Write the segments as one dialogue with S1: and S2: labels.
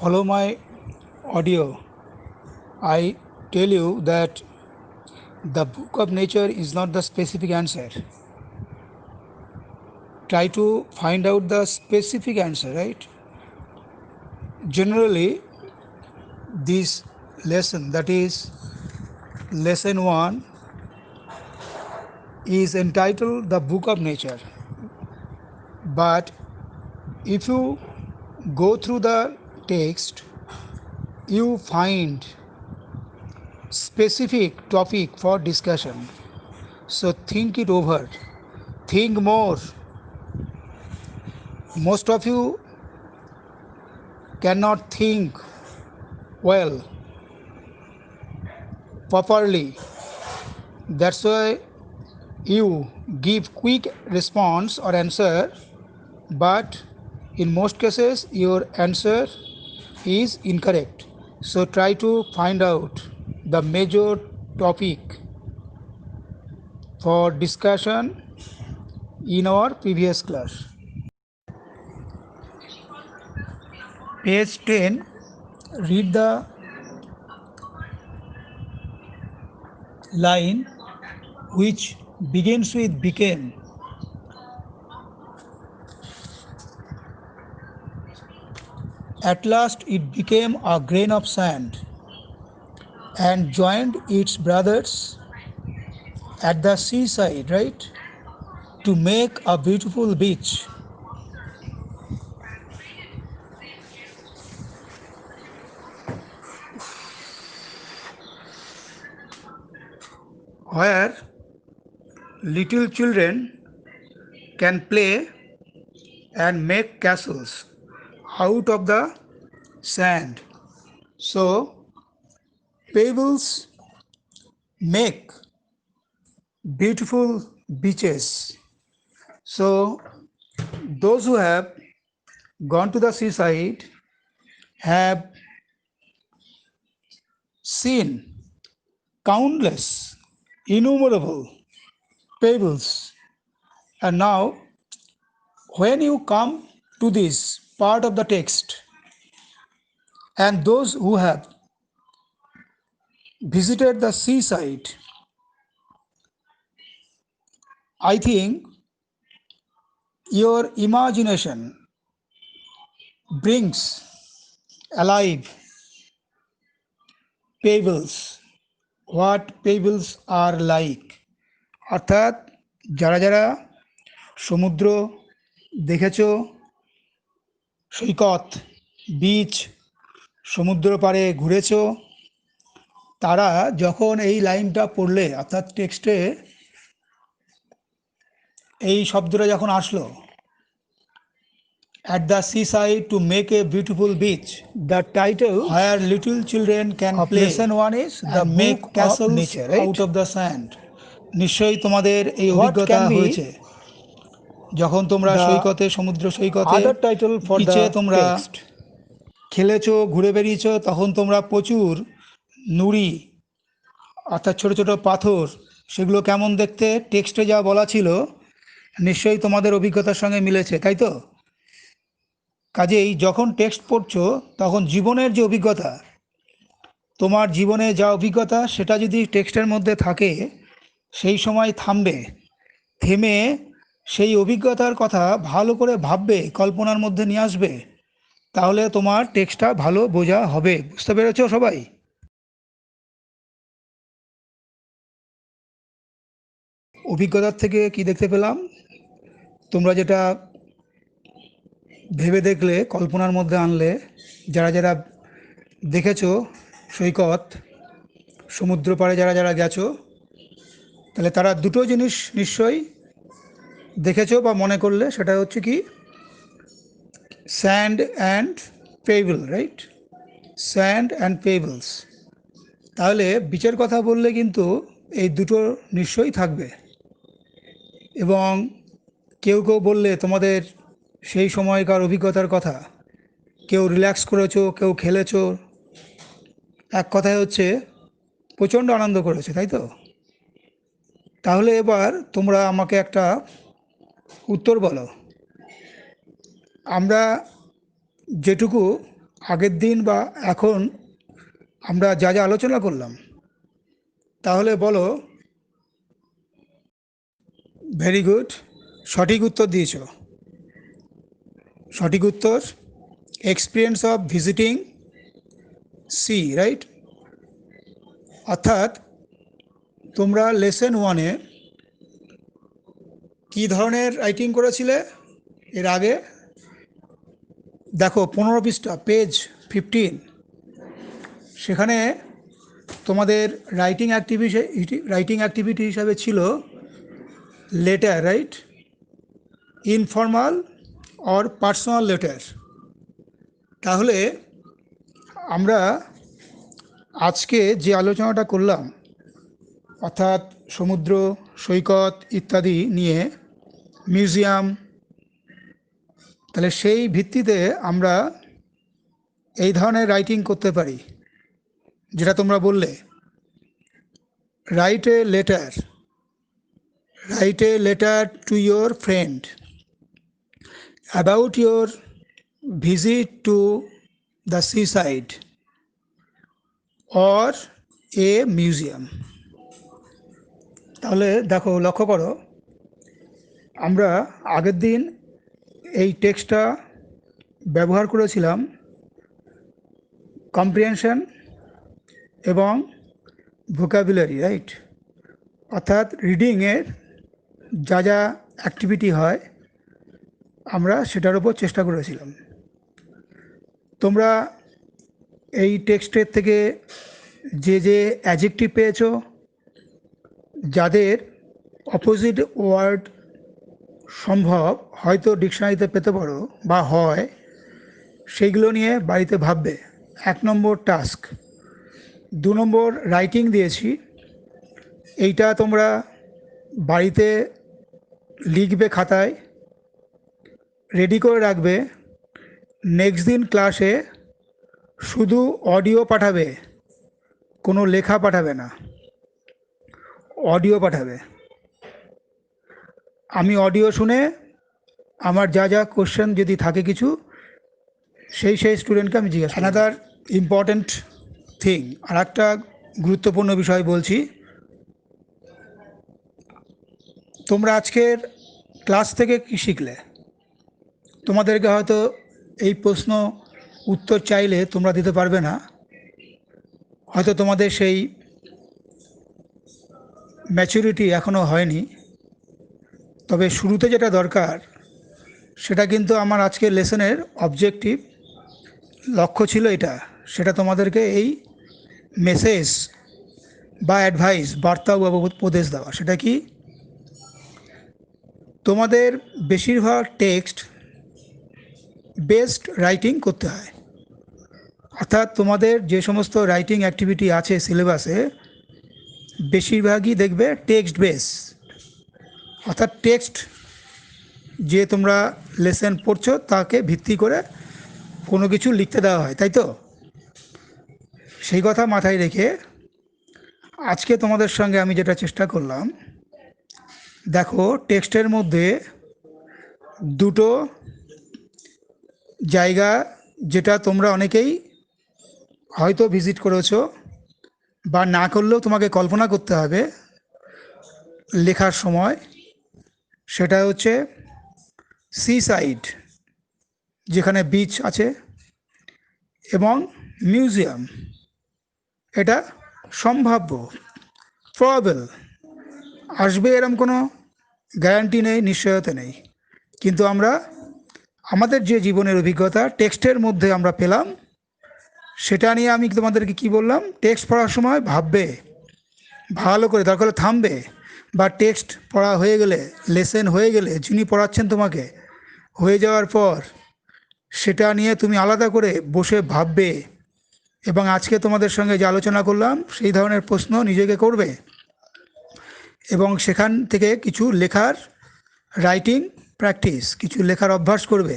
S1: follow my audio, I tell you that the book of nature is not the specific answer. Try to find out the specific answer, right? Generally, this lesson, that is lesson 1, is entitled The Book of Nature. But if you go through the text, you find specific topic for discussion. So think it over. Think more. Most of you cannot think well, properly. That's why you give quick response or answer, but in most cases your answer is incorrect. So try to find out the major topic for discussion in our previous class. Page 10, read the line which begins with became. At last it became a grain of sand and joined its brothers at the seaside, right? To make a beautiful beach. Where little children can play and make castles out of the sand. So, pebbles make beautiful beaches. So, those who have gone to the seaside have seen countless, innumerable pebbles. And now, when you come to this part of the text, and those who have visited the seaside, I think your imagination brings alive pebbles, what pebbles are like. অর্থাৎ যারা যারা সমুদ্র দেখেছো, সৈকত, beach, সমুদ্র পাড়ে ঘুরেছো, তারা যখন এই লাইনটা পড়লে, অর্থাৎ টেক্সটে এই শব্দটা যখন আসলো, at the seaside to make a beautiful beach, the title where little children can play. Lesson 1 is the make castles of nature, right? Out of the sand. নিশ্চয়ই তোমাদের এই অভিজ্ঞতা হয়েছে যখন তোমরা সৈকতে, সমুদ্র সৈকতে, বিচে তোমরা খেলেছো, ঘুরে বেরিয়েছো, তখন তোমরা প্রচুর নুড়ি, অর্থাৎ ছোট ছোট পাথর, সেগুলো কেমন দেখতে, টেক্সটে যা বলা ছিল নিশ্চয়ই তোমাদের অভিজ্ঞতার সঙ্গে মিলেছে, তাই তো? কাজেই যখন টেক্সট পড়ছো তখন জীবনের যে অভিজ্ঞতা, তোমার জীবনে যা অভিজ্ঞতা সেটা যদি টেক্সটের মধ্যে থাকে, সেই সময় থামবে, থেমে সেই অভিজ্ঞতার কথা ভালো করে ভাববে, কল্পনার মধ্যে নিয়ে আসবে, তাহলে তোমার টেক্সটটা ভালো বোঝা হবে। বুঝতে পেরেছো সবাই? অভিজ্ঞতার থেকে কি দেখতে পেলাম, তোমরা যেটা ভেবে দেখলে, কল্পনার মধ্যে আনলে, যারা যারা দেখেছো সৈকত, সমুদ্র পাড়ে যারা যারা গেছো, তাহলে তারা দুটো জিনিস নিশ্চয়ই দেখেছো বা মনে করলে, সেটা হচ্ছে কি, sand and pebble, right? Sand and pebbles. তাহলে বিচের কথা বললে কিন্তু এই দুটো নিশ্চয়ই থাকবে। এবং কেউ কেউ বললে তোমাদের সেই সময়কার অভিজ্ঞতার কথা, কেউ রিল্যাক্স করেছো, কেউ খেলেছো, এক কথায় হচ্ছে প্রচণ্ড আনন্দ করেছে, তাই তো? তাহলে এবার তোমরা আমাকে একটা উত্তর বলো। আমরা যেটুকু আগের দিন বা এখন আমরা যা যা আলোচনা করলাম, তাহলে বলো। ভেরি গুড, সঠিক উত্তর দিয়েছ। সঠিক উত্তর experience of visiting sea, right. অর্থাৎ তোমরা লেসন 1-এ কী ধরনের রাইটিং করেছিলে এর আগে? দেখো 15 পৃষ্ঠা, পেজ 15, সেখানে তোমাদের রাইটিং অ্যাক্টিভিটি হিসাবে ছিল letter, right, informal or personal letter. তাহলে আমরা আজকে যে আলোচনাটা করলাম, অর্থাৎ সমুদ্র সৈকত ইত্যাদি নিয়ে, মিউজিয়াম, তাহলে সেই ভিত্তিতে আমরা এই ধরনের রাইটিং করতে পারি, যেটা তোমরা বললে, write a letter to your friend about your visit to the seaside or a museum. তাহলে দেখো, লক্ষ্য করো, আমরা আগের দিন এই টেক্সটটা ব্যবহার করেছিলাম কম্প্রিহেনশন এবং ভোকাবুলারি, রাইট। অর্থাৎ রিডিংয়ের যা যা অ্যাক্টিভিটি হয় আমরা সেটার উপর চেষ্টা করেছিলাম। তোমরা এই টেক্সটের থেকে যে যে অ্যাডজেক্টিভ পেয়েছো, যাদের অপোজিট ওয়ার্ড সম্ভব হয়তো ডিকশনারিতে পেতে পারো বা হয়, সেইগুলো নিয়ে বাড়িতে ভাববে। 1 নম্বর টাস্ক। 2 নম্বর রাইটিং দিয়েছি, এইটা তোমরা বাড়িতে লিখবে, খাতায় রেডি করে রাখবে। নেক্সট দিন ক্লাসে শুধু অডিও পাঠাবে, কোনো লেখা পাঠাবে না, অডিও পাঠাবে। আমি অডিও শুনে আমার যা যা কোশ্চেন যদি থাকে কিছু, সেই স্টুডেন্টকে আমি জিজ্ঞাসা। অ্যানাদার ইম্পর্ট্যান্ট থিং, আর একটা গুরুত্বপূর্ণ বিষয় বলছি। তোমরা আজকের ক্লাস থেকে কী শিখলে? তোমাদেরকে হয়তো এই প্রশ্ন উত্তর চাইলে তোমরা দিতে পারবে না, হয়তো তোমাদের সেই ম্যাচুরিটি এখনও হয়নি। তবে শুরুতে যেটা দরকার, সেটা কিন্তু আমার আজকের লেসনের অবজেক্টিভ, লক্ষ্য ছিল এটা, সেটা তোমাদেরকে এই মেসেজ বা অ্যাডভাইস, বার্তা বা উপদেশ দেওয়া। সেটা কি? তোমাদের বেশিরভাগ টেক্সট বেসড রাইটিং করতে হয়। অর্থাৎ তোমাদের যে সমস্ত রাইটিং অ্যাক্টিভিটি আছে সিলেবাসে, বেশিরভাগই দেখবে টেক্সট বেস, অর্থাৎ টেক্সট যে তোমরা লেসন পড়ছো তাকে ভিত্তি করে কোনো কিছু লিখতে দেওয়া হয়, তাই তো? সেই কথা মাথায় রেখে আজকে তোমাদের সঙ্গে আমি যেটা চেষ্টা করলাম, দেখো টেক্সটের মধ্যে দুটো জায়গা যেটা তোমরা অনেকেই হয়তো ভিজিট করেছো, বা না করলেও তোমাকে কল্পনা করতে হবে লেখার সময়। সেটা হচ্ছে সি সাইড, যেখানে বিচ আছে, এবং মিউজিয়াম। এটা সম্ভাব্য, প্রবাবল, আসবে এরম কোনো গ্যারান্টি নেই, নিশ্চয়তা নেই। কিন্তু আমরা আমাদের যে জীবনের অভিজ্ঞতা টেক্সটের মধ্যে আমরা পেলাম, সেটা নিয়ে আমি তোমাদেরকে কি বললাম, টেক্সট পড়ার সময় ভাববে ভালো করে, দরকার হলে থামবে, বা টেক্সট পড়া হয়ে গেলে, লেসন হয়ে গেলে, যিনি পড়াচ্ছেন তোমাকে হয়ে যাওয়ার পর সেটা নিয়ে তুমি আলাদা করে বসে ভাববে, এবং আজকে তোমাদের সঙ্গে যে আলোচনা করলাম সেই ধরনের প্রশ্ন নিজেকে করবে, এবং সেখান থেকে কিছু লেখার রাইটিং প্র্যাকটিস, কিছু লেখার অভ্যাস করবে।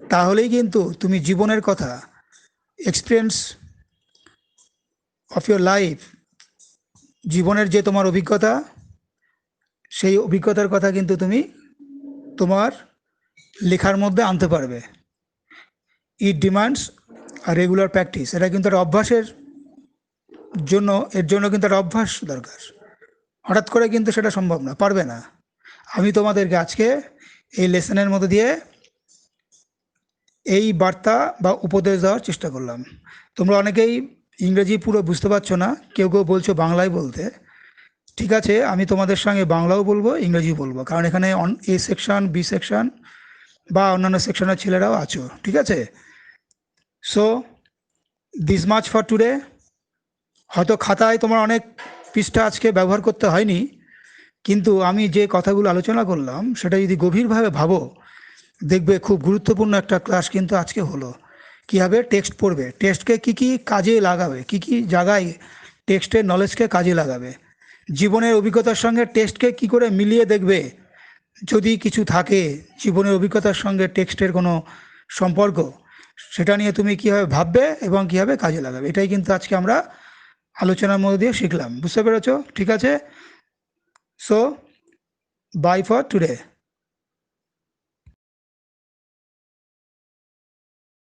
S1: তাহলেই কিন্তু তুমি জীবনের কথা, এক্সপিরিয়েন্স অফ ইয়োর লাইফ, জীবনের যে তোমার অভিজ্ঞতা, সেই অভিজ্ঞতার কথা কিন্তু তুমি তোমার লেখার মধ্যে আনতে পারবে। ইট ডিমান্ডস আর রেগুলার প্র্যাকটিস, এটা কিন্তু একটা অভ্যাসের জন্য, এর জন্য কিন্তু একটা অভ্যাস দরকার। হঠাৎ করে কিন্তু সেটা সম্ভব না, পারবে না। আমি তোমাদেরকে আজকে এই লেসনের মধ্যে দিয়ে এই বার্তা বা উপদেশ দেওয়ার চেষ্টা করলাম। তোমরা অনেকেই ইংরেজি পুরো বুঝতে পারছো না, কেউ কেউ বলছো বাংলায় বলতে। ঠিক আছে, আমি তোমাদের সঙ্গে বাংলাও বলবো, ইংরেজি বলবো, কারণ এখানে এ সেকশন, বি সেকশন বা অন্যান্য সেকশনের ছেলেরাও আছো। ঠিক আছে, so this much for today. হয়তো খাতায় তোমার অনেক পৃষ্ঠা আজকে ব্যবহার করতে হয়নি, কিন্তু আমি যে কথাগুলো আলোচনা করলাম সেটা যদি গভীরভাবে ভাবো, দেখবে খুব গুরুত্বপূর্ণ একটা ক্লাস কিন্তু আজকে হলো। কীভাবে টেক্সট পড়বে, টেক্সটকে কী কী কাজে লাগাবে, কী কী জায়গায় টেক্সটের নলেজকে কাজে লাগাবে, জীবনের অভিজ্ঞতার সঙ্গে টেক্সটকে কী করে মিলিয়ে দেখবে, যদি কিছু থাকে জীবনের অভিজ্ঞতার সঙ্গে টেক্সটের কোনো সম্পর্ক, সেটা নিয়ে তুমি কীভাবে ভাববে এবং কীভাবে কাজে লাগাবে। এটাই কিন্তু আজকে আমরা আলোচনার মধ্যে দিয়ে শিখলাম। বুঝতে পেরেছো? ঠিক আছে, সো বাই ফর টুডে।